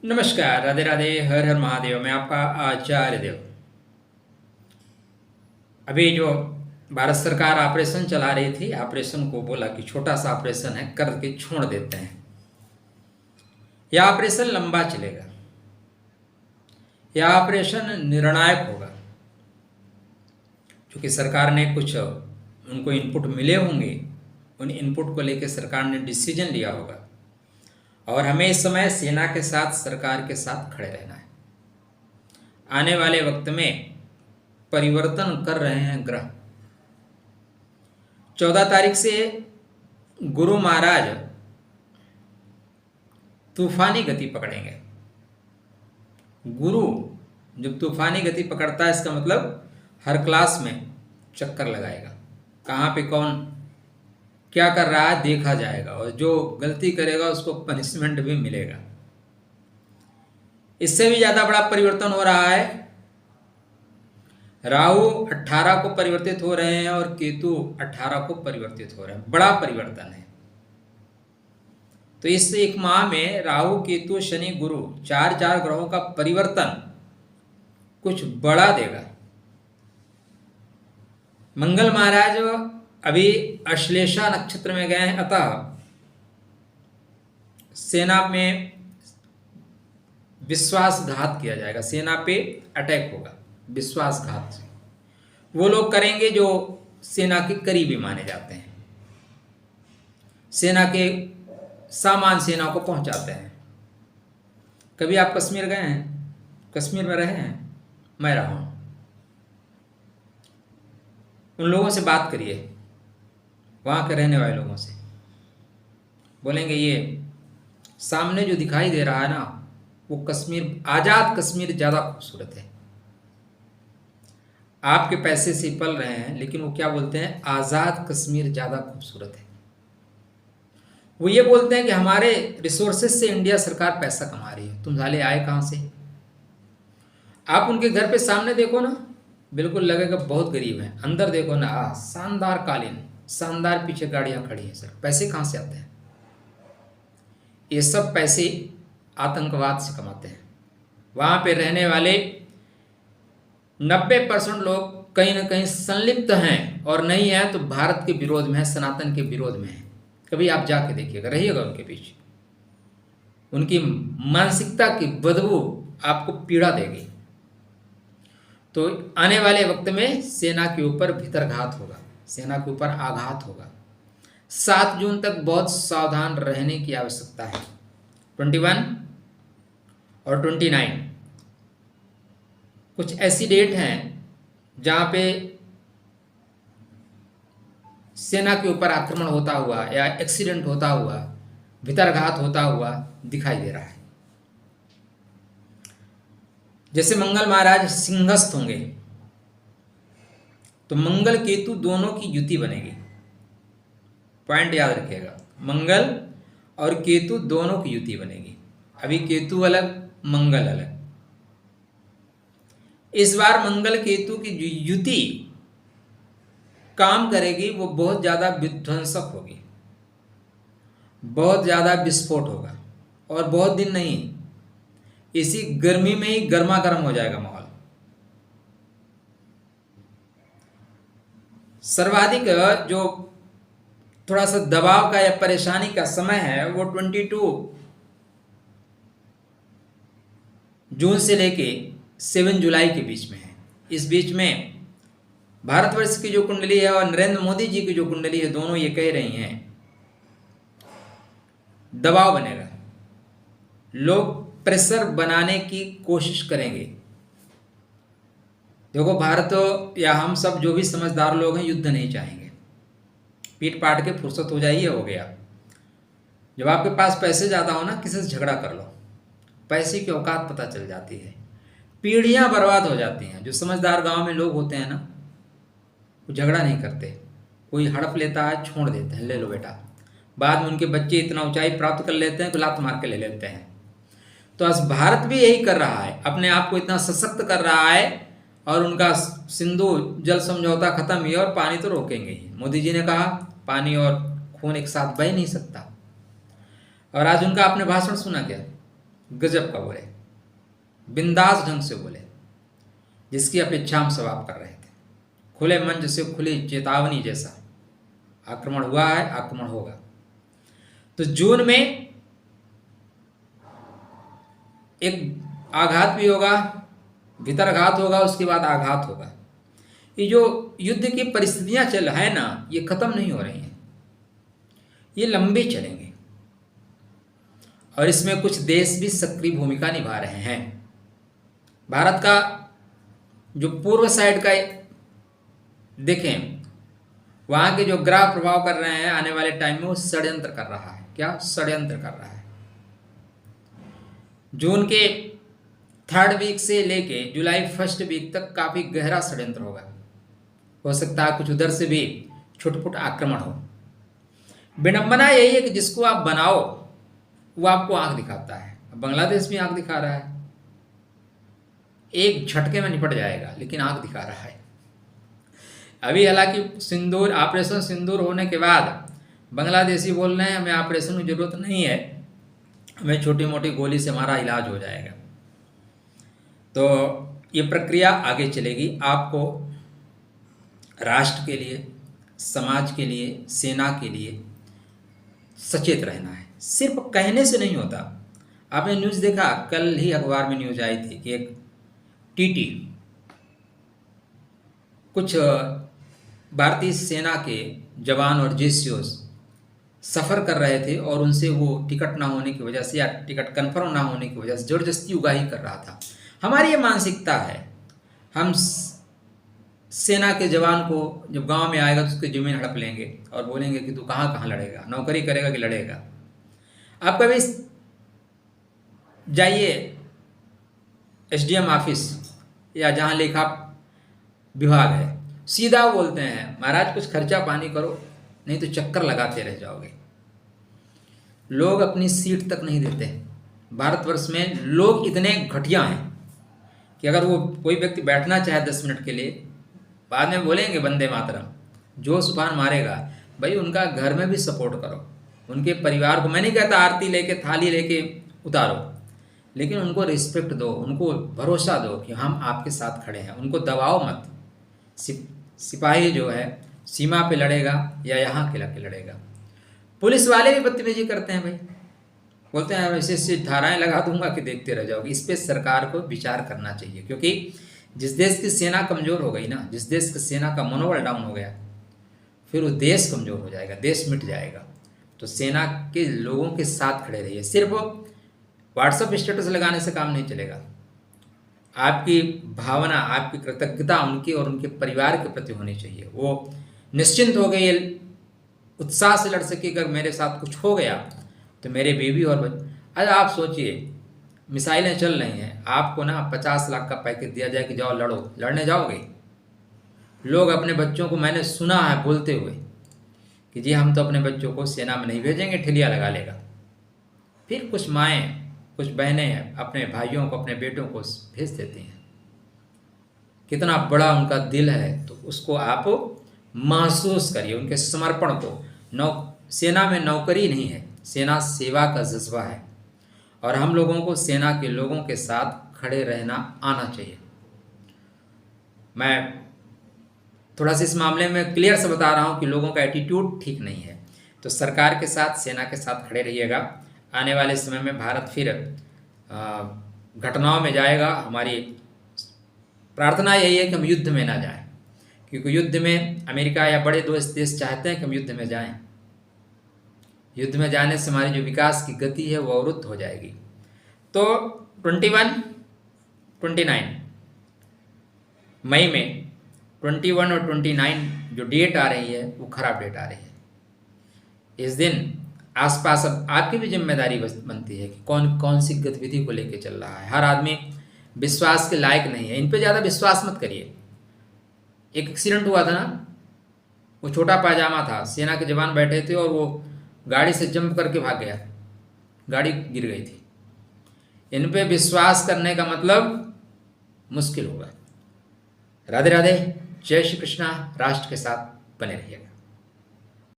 नमस्कार, राधे राधे, हर हर महादेव। मैं आपका आचार्य देव। अभी जो भारत सरकार ऑपरेशन चला रही थी, ऑपरेशन को बोला कि छोटा सा ऑपरेशन है, करके छोड़ देते हैं। यह ऑपरेशन लंबा चलेगा, यह ऑपरेशन निर्णायक होगा, क्योंकि सरकार ने कुछ उनको इनपुट मिले होंगे। उन इनपुट को लेकर सरकार ने डिसीजन लिया होगा और हमें इस समय सेना के साथ, सरकार के साथ खड़े रहना है। आने वाले वक्त में परिवर्तन कर रहे हैं ग्रह। 14 तारीख से गुरु महाराज तूफानी गति पकड़ेंगे। गुरु जब तूफानी गति पकड़ता है, इसका मतलब हर क्लास में चक्कर लगाएगा। कहाँ पे कौन क्या कर रहा है देखा जाएगा, और जो गलती करेगा उसको पनिशमेंट भी मिलेगा। इससे भी ज्यादा बड़ा परिवर्तन हो रहा है। राहु 18 को परिवर्तित हो रहे हैं और केतु 18 को परिवर्तित हो रहे हैं। बड़ा परिवर्तन है। तो इस एक माह में राहु, केतु, शनि, गुरु, चार ग्रहों का परिवर्तन कुछ बड़ा देगा। मंगल महाराज अभी अश्लेषा नक्षत्र में गए हैं, अतः सेना में विश्वासघात किया जाएगा। सेना पे अटैक होगा विश्वासघात से। वो लोग करेंगे जो सेना के करीबी माने जाते हैं, सेना के सामान सेना को पहुंचाते हैं। कभी आप कश्मीर गए हैं? कश्मीर में रहे हैं? मैं रहा हूं। उन लोगों से बात करिए, वहां के रहने वाले लोगों से। बोलेंगे ये सामने जो दिखाई दे रहा है ना, वो कश्मीर, आजाद कश्मीर ज्यादा खूबसूरत है। आपके पैसे से पल रहे हैं, लेकिन वो क्या बोलते हैं, आजाद कश्मीर ज्यादा खूबसूरत है। वो ये बोलते हैं कि हमारे रिसोर्सेज से इंडिया सरकार पैसा कमा रही है, तुम साले आए कहां से। आप उनके घर पे सामने देखो ना, बिल्कुल लगेगा बहुत गरीब है। अंदर देखो ना, शानदार कालीन, शानदार पीछे गाड़ियां खड़ी हैं। सर पैसे कहां से आते हैं? ये सब पैसे आतंकवाद से कमाते हैं। वहां पे रहने वाले 90% लोग कहीं ना कहीं संलिप्त हैं, और नहीं है तो भारत के विरोध में है, सनातन के विरोध में है। कभी आप जाके देखिएगा, रहिएगा उनके बीच। उनकी मानसिकता की बदबू आपको पीड़ा देगी। तो आने वाले वक्त में सेना के ऊपर भीतरघात होगा, सेना के ऊपर आघात होगा। 7 जून तक बहुत सावधान रहने की आवश्यकता है। 21 और 29 कुछ ऐसी डेट हैं जहां पे सेना के ऊपर आक्रमण होता हुआ या एक्सीडेंट होता हुआ, भीतरघात होता हुआ दिखाई दे रहा है। जैसे मंगल महाराज सिंहस्थ होंगे तो मंगल केतु दोनों की युति बनेगी। पॉइंट याद रखिएगा, मंगल और केतु दोनों की युति बनेगी। अभी केतु अलग, मंगल अलग। इस बार मंगल केतु की जो युति काम करेगी वो बहुत ज्यादा विध्वंसक होगी, बहुत ज्यादा विस्फोट होगा, और बहुत दिन नहीं, इसी गर्मी में ही गर्मा गर्म हो जाएगा माहौल। सर्वाधिक जो थोड़ा सा दबाव का या परेशानी का समय है वो 22 जून से लेके 7 जुलाई के बीच में है। इस बीच में भारतवर्ष की जो कुंडली है और नरेंद्र मोदी जी की जो कुंडली है, दोनों ये कह रही हैं दबाव बनेगा। लोग प्रेशर बनाने की कोशिश करेंगे। देखो, भारत या हम सब जो भी समझदार लोग हैं युद्ध नहीं चाहेंगे। पीट पाट के फुर्सत हो जाइए, हो गया। जब आपके पास पैसे ज़्यादा हो ना, किसी से झगड़ा कर लो, पैसे की औकात पता चल जाती है, पीढ़ियां बर्बाद हो जाती हैं। जो समझदार गांव में लोग होते हैं ना, वो झगड़ा नहीं करते। कोई हड़प लेता है, छोड़ देते हैं, ले लो बेटा। बाद में उनके बच्चे इतना ऊंचाई प्राप्त कर लेते हैं कि लात मार के ले लेते हैं। तो आज भारत भी यही कर रहा है, अपने आप को इतना सशक्त कर रहा है, और उनका सिंधु जल समझौता खत्म ही, और पानी तो रोकेंगे ही। मोदी जी ने कहा पानी और खून एक साथ बह नहीं सकता। और आज उनका आपने भाषण सुना क्या? गजब का बोले, बिंदास ढंग से बोले, जिसकी अपेक्षा हम सब आप कर रहे थे। खुले मंच से खुली चेतावनी जैसा आक्रमण हुआ है, आक्रमण होगा। तो जून में एक आघात भी होगा, भीतरघात होगा, उसके बाद आघात होगा। ये जो युद्ध की परिस्थितियां चल है ना, ये खत्म नहीं हो रही हैं, ये लंबे चलेंगे और इसमें कुछ देश भी सक्रिय भूमिका निभा रहे हैं। भारत का जो पूर्व साइड का देखें, वहां के जो ग्रह प्रभाव कर रहे हैं आने वाले टाइम में, वो षड्यंत्र कर रहा है। क्या षड्यंत्र कर रहा है? जून के 3rd वीक से लेके जुलाई 1st वीक तक काफी गहरा षड्यंत्र होगा। हो सकता है कुछ उधर से भी छुटपुट आक्रमण हो। विडंबना यही है कि जिसको आप बनाओ वो आपको आंख दिखाता है। बांग्लादेश भी आंख दिखा रहा है, एक झटके में निपट जाएगा, लेकिन आंख दिखा रहा है। अभी हालांकि सिंदूर, ऑपरेशन सिंदूर होने के बाद बांग्लादेशी बोल रहे हैं हमें ऑपरेशन की जरूरत नहीं है, हमें छोटी मोटी गोली से हमारा इलाज हो जाएगा। तो ये प्रक्रिया आगे चलेगी। आपको राष्ट्र के लिए, समाज के लिए, सेना के लिए सचेत रहना है। सिर्फ कहने से नहीं होता। आपने न्यूज़ देखा, कल ही अखबार में न्यूज़ आई थी कि एक टीटी कुछ भारतीय सेना के जवान और जेसीओस सफ़र कर रहे थे और उनसे वो टिकट ना होने की वजह से या टिकट कंफर्म ना होने की वजह से ज़बरदस्ती उगाही कर रहा था। हमारी ये मानसिकता है, हम सेना के जवान को जब गांव में आएगा तो उसकी ज़मीन हड़प लेंगे और बोलेंगे कि तू कहाँ कहाँ लड़ेगा, नौकरी करेगा कि लड़ेगा। आप कभी जाइए एसडीएम ऑफिस या जहाँ लेखा विभाग है, सीधा बोलते हैं महाराज कुछ खर्चा पानी करो, नहीं तो चक्कर लगाते रह जाओगे। लोग अपनी सीट तक नहीं देते। भारतवर्ष में लोग इतने घटिया हैं कि अगर वो कोई व्यक्ति बैठना चाहे 10 मिनट के लिए, बाद में बोलेंगे वंदे मातरम, जोश उफान मारेगा। भाई उनका घर में भी सपोर्ट करो, उनके परिवार को, मैं नहीं कहता आरती लेके थाली लेके उतारो, लेकिन उनको रिस्पेक्ट दो, उनको भरोसा दो कि हम आपके साथ खड़े हैं। उनको दबाओ मत। सिपाही जो है सीमा पे लड़ेगा या यहाँ के लड़के लड़ेगा। पुलिस वाले भी बदतमीजी करते हैं भाई, बोलते हैं ऐसे ऐसे धाराएं लगा दूंगा कि देखते रह जाओगे। इस पे सरकार को विचार करना चाहिए, क्योंकि जिस देश की सेना कमज़ोर हो गई ना, जिस देश की सेना का मनोबल डाउन हो गया, फिर वो देश कमज़ोर हो जाएगा, देश मिट जाएगा। तो सेना के लोगों के साथ खड़े रहिए। सिर्फ व्हाट्सएप स्टेटस लगाने से काम नहीं चलेगा। आपकी भावना, आपकी कृतज्ञता उनके और उनके परिवार के प्रति होनी चाहिए। वो निश्चिंत हो गए, उत्साह से लड़ सके, अगर मेरे साथ कुछ हो गया तो मेरे बेबी और आज आप सोचिए मिसाइलें चल रही हैं, आपको ना 50 लाख का पैकेज दिया जाए कि जाओ लड़ो, लड़ने जाओगे? लोग अपने बच्चों को, मैंने सुना है बोलते हुए कि जी हम तो अपने बच्चों को सेना में नहीं भेजेंगे, ठिलिया लगा लेगा। फिर कुछ माएँ, कुछ बहनें अपने भाइयों को, अपने बेटों को भेज देती हैं। कितना बड़ा उनका दिल है, तो उसको आप महसूस करिए, उनके समर्पण को। सेना में नौकरी नहीं है, सेना सेवा का जज्बा है, और हम लोगों को सेना के लोगों के साथ खड़े रहना आना चाहिए। मैं थोड़ा सा इस मामले में क्लियर से बता रहा हूँ कि लोगों का एटीट्यूड ठीक नहीं है। तो सरकार के साथ, सेना के साथ खड़े रहिएगा। आने वाले समय में भारत फिर घटनाओं में जाएगा। हमारी प्रार्थना यही है कि हम युद्ध में ना जाएं, क्योंकि युद्ध में अमेरिका या बड़े देश चाहते हैं कि हम युद्ध में जाएं। युद्ध में जाने से हमारी जो विकास की गति है वो अवरुद्ध हो जाएगी। तो 21, 29 मई में 21 और 29 जो डेट आ रही है वो खराब डेट आ रही है। इस दिन आसपास अब आपकी भी जिम्मेदारी बनती है कि कौन कौन सी गतिविधि को लेकर चल रहा है। हर आदमी विश्वास के लायक नहीं है, इन पे ज़्यादा विश्वास मत करिए। एक एक्सीडेंट हुआ था ना, वो छोटा पायजामा था, सेना के जवान बैठे थे और वो गाड़ी से जंप करके भाग गया, गाड़ी गिर गई थी। इन पे विश्वास करने का मतलब मुश्किल होगा। राधे राधे, जय श्री कृष्णा। राष्ट्र के साथ बने रहिएगा।